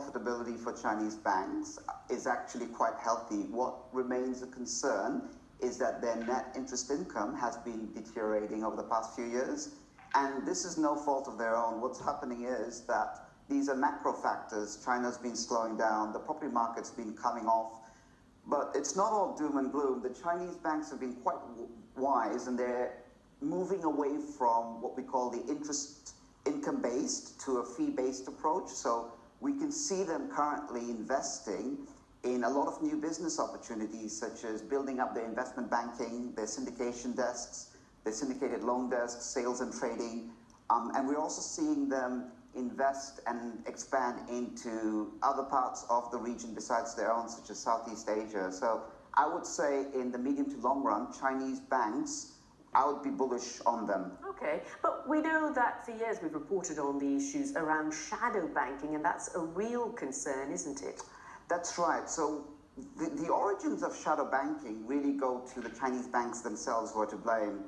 profitability for Chinese banks is actually quite healthy. What remains a concern is that their net interest income has been deteriorating over the past few years. And this is no fault of their own. What's happening is that these are macro factors. China's been slowing down, the property market's been coming off. But it's not all doom and gloom. The Chinese banks have been quite wise, and they're moving away from what we call the interest income-based to a fee-based approach. So we can see them currently investing in a lot of new business opportunities, such as building up their investment banking, their syndication desks, their syndicated loan desks, sales and trading. And we're also seeing them invest and expand into other parts of the region besides their own, such as Southeast Asia. So I would say in the medium to long run, Chinese banks, I would be bullish on them. Okay, but we know that for years we've reported on the issues around shadow banking, and that's a real concern, isn't it? That's right. So the origins of shadow banking really go to the Chinese banks themselves who are to blame.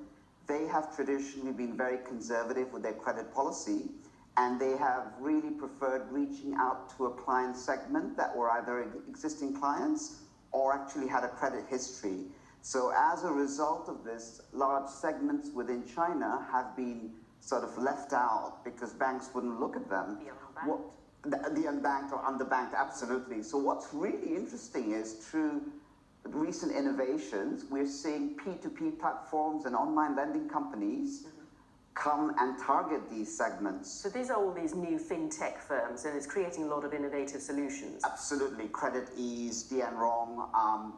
They have traditionally been very conservative with their credit policy, and they have really preferred reaching out to a client segment that were either existing clients or actually had a credit history. So as a result of this, large segments within China have been sort of left out because banks wouldn't look at them. The unbanked or underbanked, absolutely. So what's really interesting is through recent innovations, we're seeing P2P platforms and online lending companies come and target these segments. So these are all these new fintech firms, and it's creating a lot of innovative solutions. Absolutely. Credit Ease, Dianrong,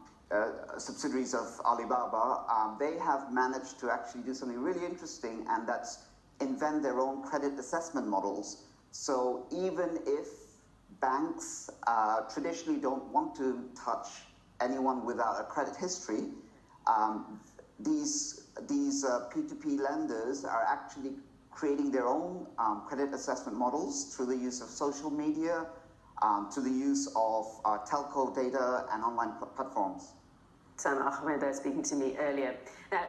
subsidiaries of Alibaba, they have managed to actually do something really interesting, and that's invent their own credit assessment models. So even if banks traditionally don't want to touch anyone without a credit history, these P2P lenders are actually creating their own credit assessment models through the use of social media, to the use of telco data and online platforms. Sam Ahmed speaking to me earlier. Now,